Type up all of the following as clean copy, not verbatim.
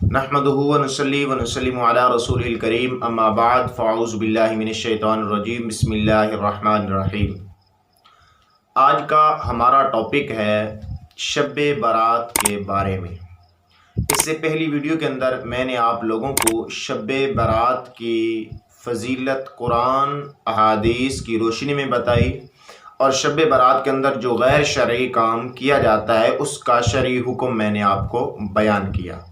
नहमदुहु व नुसल्ली व नुसल्लिमु अला रसूलिल करीम अम्मा बाद फ़अऊज़ु बिल्लाहि मिनश शैतानिर रजीम बिस्मिल्लाहिर रहमानिर रहीम। आज का हमारा टॉपिक है शब-ए बारात के बारे में। इससे पहली वीडियो के अंदर मैंने आप लोगों को शब-ए बारात की फ़जीलत कुरान अहादीस की रोशनी में बताई और शब-ए बारात के अंदर जो गैर शरई काम किया जाता है उसका शरई हुक्म मैंने आपको बयान किया।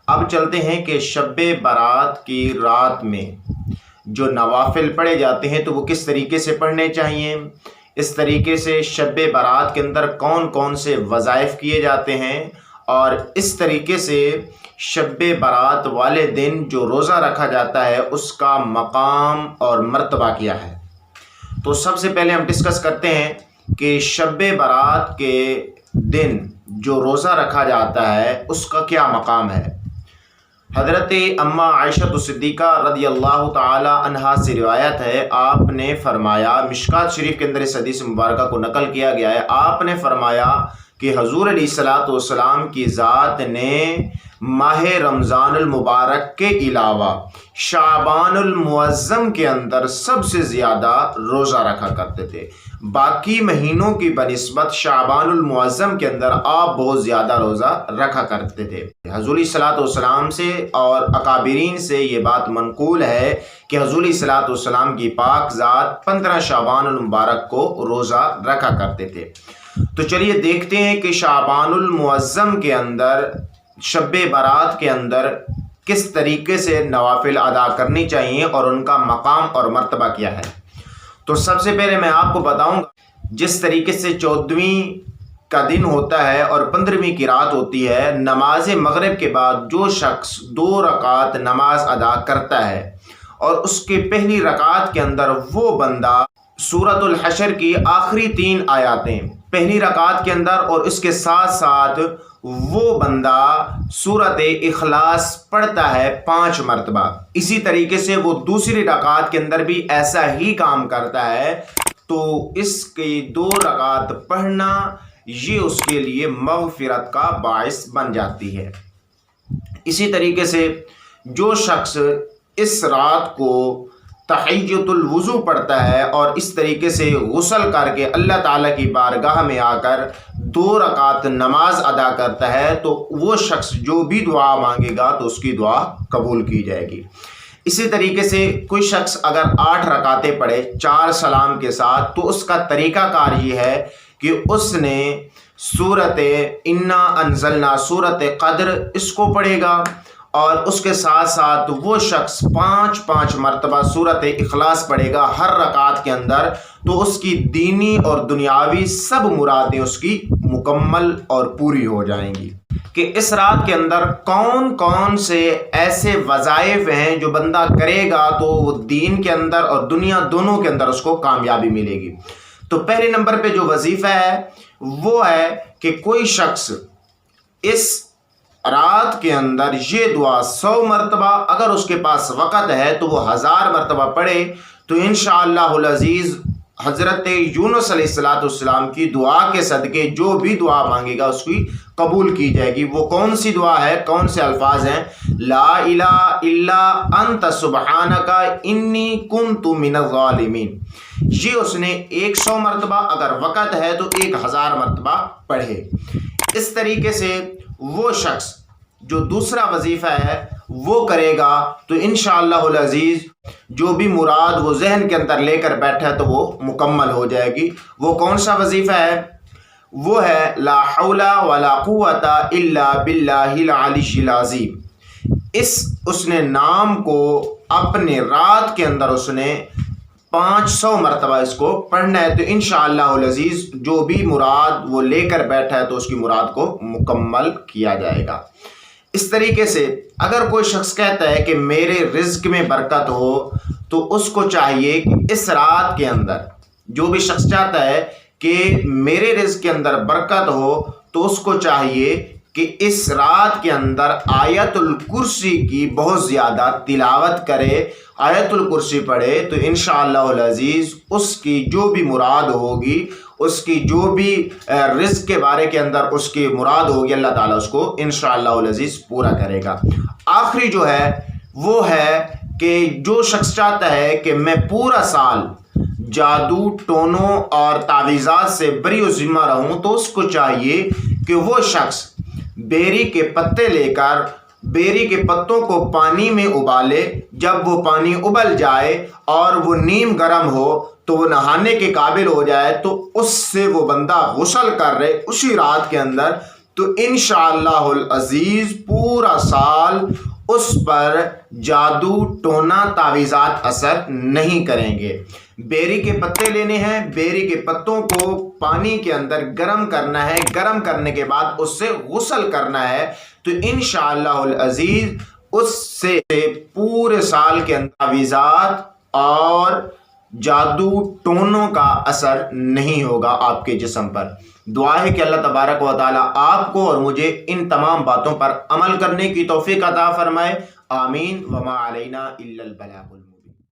अब चलते हैं कि शब-ए बारात की रात में जो नवाफिल पढ़े जाते हैं तो वो किस तरीके से पढ़ने चाहिए, इस तरीके से शब-ए बारात के अंदर कौन कौन से वज़ाइफ किए जाते हैं और इस तरीके से शब-ए बारात वाले दिन जो रोज़ा रखा जाता है उसका मकाम और मर्तबा क्या है। तो सबसे पहले हम डिस्कस करते हैं कि शब-ए बारात के दिन जो रोज़ा रखा जाता है उसका क्या मकाम है। हज़रत अम्मा आयशा सिद्दीक़ा रज़ियल्लाहु ताला अन्हा से रिवायत है, आपने फरमाया, मिशकात शरीफ के अंदर इस हदीस मुबारका को नकल किया गया है, आपने फरमाया कि हज़ूर अलैहिस्सलातु वस्सलाम की ज़ात ने माह रमज़ानुल मुबारक के अलावा शाबानुल मुअज़्ज़म के अंदर सबसे ज़्यादा रोज़ा रखा करते थे। बाकी महीनों की बनिस्बत शाबानुल मुअज़्ज़म के अंदर आप बहुत ज़्यादा रोज़ा रखा करते थे। हज़ूर अलैहिस्सलातु वस्सलाम से और अकाबिरीन से ये बात मनकूल है कि हज़ूर अलैहिस्सलातु वस्सलाम की पाक ज़ात 15 शाबानुल मुबारक को रोज़ा रखा करते थे। तो चलिए देखते हैं कि शाबानुल मुअज़्ज़म के अंदर शब-ए बारात के अंदर किस तरीके से नवाफिल अदा करनी चाहिए और उनका मकाम और मर्तबा क्या है। तो सबसे पहले मैं आपको बताऊंगा, जिस तरीके से 14वीं का दिन होता है और 15वीं की रात होती है, नमाज मगरिब के बाद जो शख्स 2 रकात नमाज अदा करता है और उसके पहली रकात के अंदर वो बंदा सूरतुल हशर की आखिरी 3 आयातें पहली रकात के अंदर और इसके साथ साथ वो बंदा सूरत इखलास पढ़ता है 5 मरतबा, इसी तरीके से वो दूसरी रकात के अंदर भी ऐसा ही काम करता है, तो इसकी 2 रकात पढ़ना ये उसके लिए मग़फ़िरत का बाइस बन जाती है। इसी तरीके से जो शख्स इस रात को तहिय्युतुल वुज़ू पढ़ता है और इस तरीके से गुस्ल करके अल्लाह ताला की बारगाह में आकर 2 रकात नमाज अदा करता है तो वो शख्स जो भी दुआ मांगेगा तो उसकी दुआ कबूल की जाएगी। इसी तरीके से कोई शख्स अगर 8 रकातें पढ़े 4 सलाम के साथ तो उसका तरीक़ाकार ये है कि उसने सूरत इन्ना अंज़लना सूरत क़द्र इसको पढ़ेगा और उसके साथ साथ वो शख्स 5-5 मरतबा सूरत इखलास पढ़ेगा हर रकात के अंदर, तो उसकी दीनी और दुनियावी सब मुरादें उसकी मुकम्मल और पूरी हो जाएंगी। कि इस रात के अंदर कौन कौन से ऐसे वज़ाइफ हैं जो बंदा करेगा तो वो दीन के अंदर और दुनिया दोनों के अंदर उसको कामयाबी मिलेगी। तो पहले नंबर पे जो वजीफ़ा है वो है कि कोई शख्स इस रात के अंदर ये दुआ 100 मरतबा, अगर उसके पास वक़्त है तो वो 1000 मरतबा पढ़े, तो इंशाअल्लाहुल अज़ीज़ हज़रत यूनुस अलैहिस्सलाम की दुआ के सदके जो भी दुआ मांगेगा उसकी कबूल की जाएगी। वो कौन सी दुआ है, कौन से अल्फाज हैं, ला इलाहा इल्ला अंत सुब्हानका इन्नी कुन्तु मिनज़ ज़ालिमीन, ये उसने 100 मरतबा, अगर वक़्त है तो 1000 मरतबा पढ़े। इस तरीके से वो शख्स जो दूसरा वजीफ़ा है वो करेगा तो इंशाअल्लाहुल अज़ीज़ जो भी मुराद वो जहन के अंदर लेकर बैठा है तो वो मुकम्मल हो जाएगी। वो कौन सा वजीफ़ा है, वो है ला हौला वला कुव्वता इल्ला बिल्लाहिल अलिय्यिल अज़ीम। इस उसने नाम को अपने रात के अंदर उसने 500 मरतबा इसको पढ़ना है, तो इंशाअल्लाहुल अज़ीज़ जो भी मुराद वो लेकर बैठा है तो उसकी मुराद को मुकम्मल किया जाएगा। इस तरीके से अगर कोई शख्स कहता है कि मेरे रिज़्क़ में बरकत हो तो उसको चाहिए कि इस रात के अंदर, जो भी शख्स चाहता है कि मेरे रिज़्क़ के अंदर बरकत हो तो उसको चाहिए کہ اس رات کے اندر آیت الکرسی کی بہت زیادہ تلاوت کرے، آیت الکرسی پڑھے، تو انشاءاللہ العزیز اس کی جو بھی مراد ہوگی، اس کی جو بھی رزق کے بارے کے اندر اس کی مراد ہوگی، اللہ تعالیٰ اس کو انشاءاللہ العزیز پورا کرے گا۔ آخری جو ہے وہ ہے کہ جو شخص چاہتا ہے کہ میں پورا سال جادو، ٹونوں اور تعویذات سے بری و ذمہ رہوں، تو اس کو چاہیے کہ وہ شخص بیری کے پتے لے کر بیری کے پتوں کو پانی میں ابالے، جب وہ پانی ابل جائے اور وہ نیم گرم ہو تو وہ نہانے کے قابل ہو جائے، تو اس سے وہ بندہ غسل کر رہے اسی رات کے اندر، تو انشاءاللہ العزیز پورا سال اس پر جادو، ٹونا، تعویذات اثر نہیں کریں گے۔ بیری کے پتے لینے ہیں، بیری کے پتوں کو پانی کے اندر گرم کرنا ہے، گرم کرنے کے بعد اس سے غسل کرنا ہے، تو انشاءاللہ العزیز اس سے پورے سال کے اندر تعویذات اور جادو، ٹونوں کا اثر نہیں ہوگا آپ کے جسم پر۔ دعا ہے کہ اللہ تبارک و تعالیٰ آپ کو اور مجھے ان تمام باتوں پر عمل کرنے کی توفیق عطا فرمائے، آمین۔ وما علینا الا البلاغ المبین۔